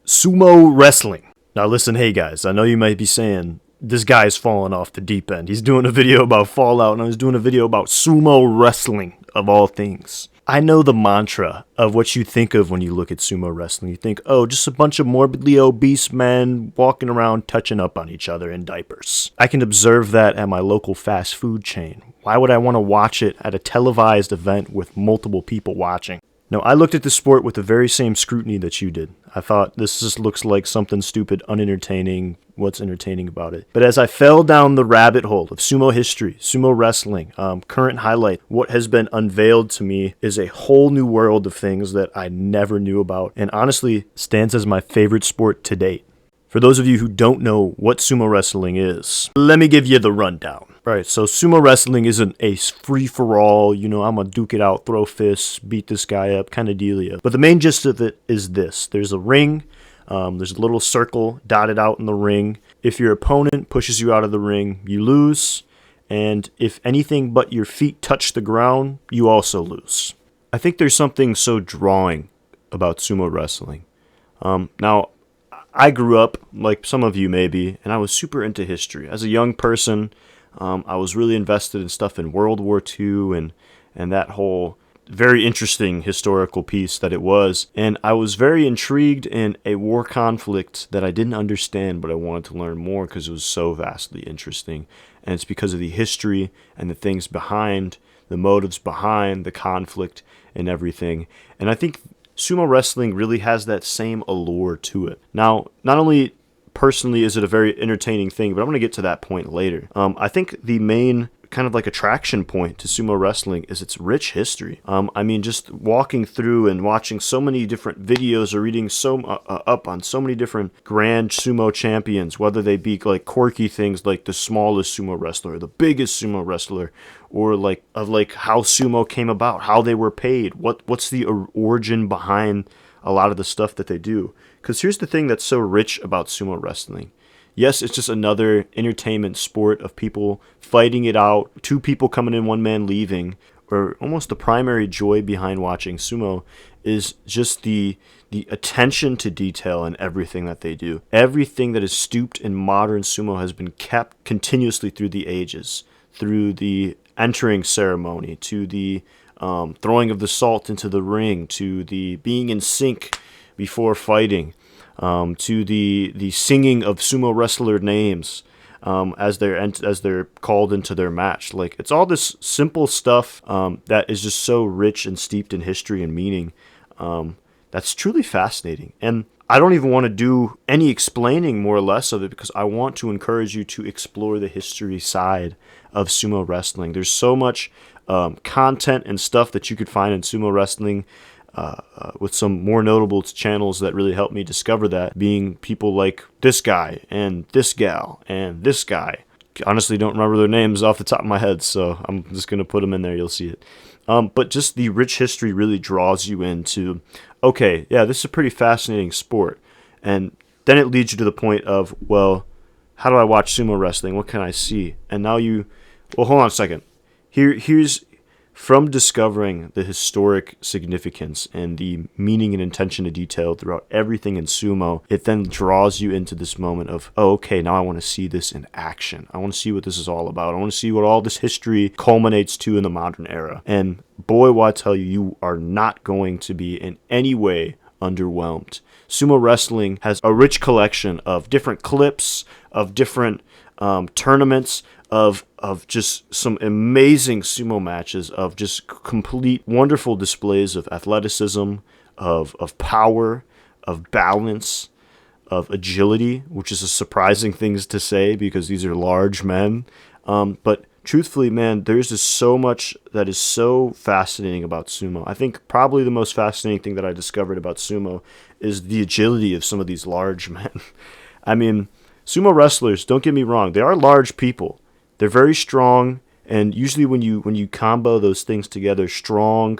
Sumo wrestling. Now listen, hey guys, I know you might be saying, this guy's falling off the deep end. He's doing a video about Fallout and I was doing a video about sumo wrestling, of all things. I know the mantra of what you think of when you look at sumo wrestling. You think, oh, just a bunch of morbidly obese men walking around touching up on each other in diapers. I can observe that at my local fast food chain. Why would I want to watch it at a televised event with multiple people watching? No, I looked at the sport with the very same scrutiny that you did. I thought, this just looks like something stupid, unentertaining. What's entertaining about it? But as I fell down the rabbit hole of sumo history, sumo wrestling, current highlight, what has been unveiled to me is a whole new world of things that I never knew about, and honestly stands as my favorite sport to date. For those of you who don't know what sumo wrestling is, let me give you the rundown. Right, so sumo wrestling isn't a free-for-all, I'm gonna duke it out, throw fists, beat this guy up kind of dealio. But the main gist of it is this. There's a ring, there's a little circle dotted out in the ring. If your opponent pushes you out of the ring, you lose. And if anything but your feet touch the ground, you also lose. I think there's something so drawing about sumo wrestling. Now, I grew up, like some of you maybe, and I was super into history. As a young person, I was really invested in stuff in World War II and that whole very interesting historical piece that it was. And I was very intrigued in a war conflict that I didn't understand, but I wanted to learn more because it was so vastly interesting. And it's because of the history and the things behind, the motives behind the conflict and everything. And I think sumo wrestling really has that same allure to it. Now, not only personally is it a very entertaining thing, but I'm going to get to that point later. I think the main kind of like attraction point to sumo wrestling is its rich history. Just walking through and watching so many different videos or reading up on so many different grand sumo champions, whether they be like quirky things like the smallest sumo wrestler, or the biggest sumo wrestler, or like how sumo came about, how they were paid, what's the origin behind a lot of the stuff that they do. Because here's the thing that's so rich about sumo wrestling. Yes, it's just another entertainment sport of people fighting it out, two people coming in, one man leaving, or almost the primary joy behind watching sumo is just the attention to detail in everything that they do. Everything that is stooped in modern sumo has been kept continuously through the ages, through the entering ceremony, to the throwing of the salt into the ring, to the being in sync before fighting, to the singing of sumo wrestler names as they're called into their match. Like, it's all this simple stuff that is just so rich and steeped in history and meaning. That's truly fascinating. And I don't even want to do any explaining more or less of it because I want to encourage you to explore the history side of sumo wrestling. There's so much content and stuff that you could find in sumo wrestling with some more notable channels that really helped me discover that, being people like this guy and this gal and this guy. Honestly, don't remember their names off the top of my head, so I'm just going to put them in there. You'll see it. But just the rich history really draws you into, okay, yeah, this is a pretty fascinating sport. And then it leads you to the point of, well, how do I watch sumo wrestling? What can I see? And now well, hold on a second. Here's from discovering the historic significance and the meaning and intention to detail throughout everything in sumo, it then draws you into this moment of, oh, okay, now I want to see this in action. I want to see what this is all about. I want to see what all this history culminates to in the modern era. And boy, will I tell you, you are not going to be in any way underwhelmed. Sumo wrestling has a rich collection of different clips, of different tournaments, of just some amazing sumo matches, of just complete wonderful displays of athleticism, of power, of balance, of agility, which is a surprising thing to say because these are large men. But truthfully, man, there's just so much that is so fascinating about sumo. I think probably the most fascinating thing that I discovered about sumo is the agility of some of these large men. I mean, sumo wrestlers, don't get me wrong, they are large people. They're very strong, and usually when you combo those things together, strong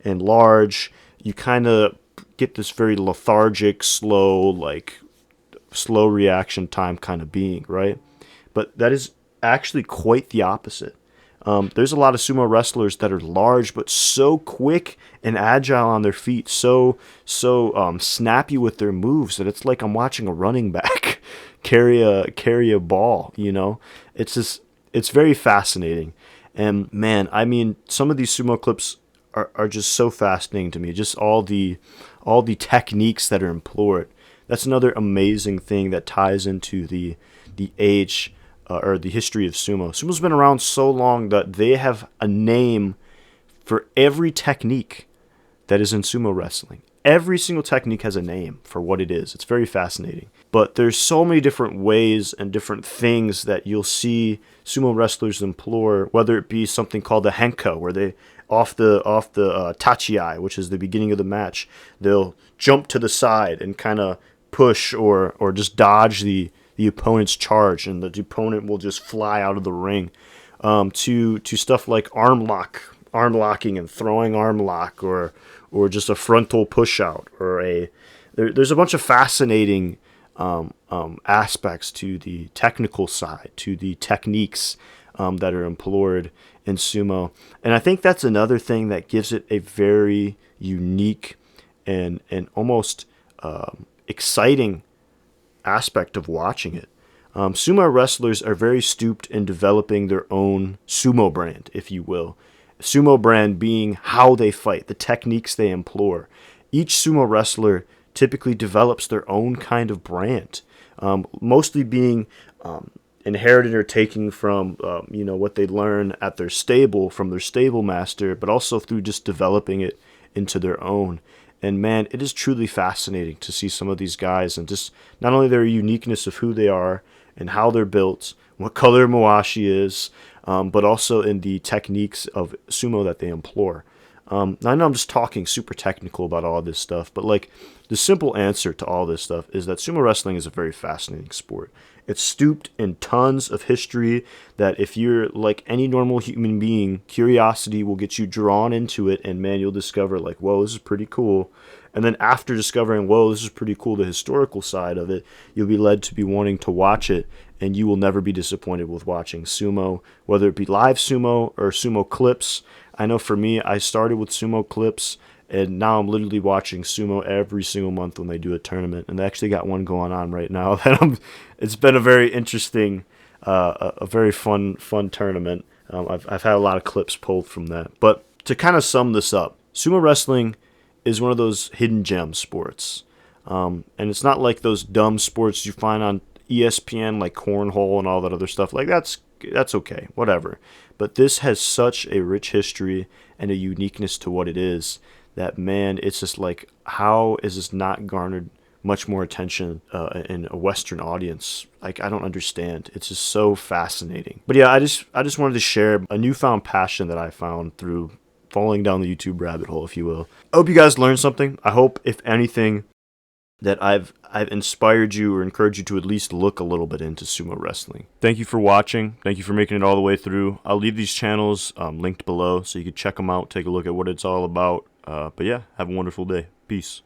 and large, you kind of get this very lethargic, slow reaction time kind of being, right? But that is actually quite the opposite. There's a lot of sumo wrestlers that are large but so quick and agile on their feet, so snappy with their moves that it's like I'm watching a running back carry a ball. You know, it's very fascinating. And man, I mean, some of these sumo clips are just so fascinating to me. Just all the techniques that are employed. That's another amazing thing that ties into the age or the history of sumo. Sumo's been around so long that they have a name for every technique that is in sumo wrestling. Every single technique has a name for what it is. It's very fascinating. But there's so many different ways and different things that you'll see sumo wrestlers employ, whether it be something called the henko, where they off the tachiai, which is the beginning of the match, they'll jump to the side and kind of push or just dodge the opponent's charge, and the opponent will just fly out of the ring. To stuff like arm locking and throwing arm lock, or just a frontal push out, or there's a bunch of fascinating aspects to the technical side, to the techniques that are employed in sumo. And I think that's another thing that gives it a very unique and almost exciting aspect of watching it. Sumo wrestlers are very stooped in developing their own sumo brand, if you will. Sumo brand being how they fight, the techniques they employ. Each sumo wrestler typically develops their own kind of brand, mostly being inherited or taken from what they learn at their stable from their stable master, but also through just developing it into their own. And man, it is truly fascinating to see some of these guys and just not only their uniqueness of who they are and how they're built, what color mawashi is, but also in the techniques of sumo that they employ. I know I'm just talking super technical about all this stuff, but like the simple answer to all this stuff is that sumo wrestling is a very fascinating sport. It's stooped in tons of history that if you're like any normal human being, curiosity will get you drawn into it, and man, you'll discover like, whoa, this is pretty cool. And then after discovering, whoa, this is pretty cool, the historical side of it, you'll be led to be wanting to watch it, and you will never be disappointed with watching sumo, whether it be live sumo or sumo clips. I know for me, I started with sumo clips, and now I'm literally watching sumo every single month when they do a tournament. And they actually got one going on right now. It's been a very interesting, a very fun tournament. I've had a lot of clips pulled from that. But to kind of sum this up, sumo wrestling is one of those hidden gem sports. And it's not like those dumb sports you find on ESPN, like cornhole and all that other stuff. Like that's okay, whatever. But this has such a rich history and a uniqueness to what it is that, man, it's just like, how is this not garnered much more attention in a Western audience? Like, I don't understand. It's just so fascinating. But yeah, I just wanted to share a newfound passion that I found through falling down the YouTube rabbit hole, if you will. I hope you guys learned something. I hope, if anything, that I've inspired you or encouraged you to at least look a little bit into sumo wrestling. Thank you for watching. Thank you for making it all the way through. I'll leave these channels linked below so you can check them out, take a look at what it's all about. But yeah, have a wonderful day. Peace.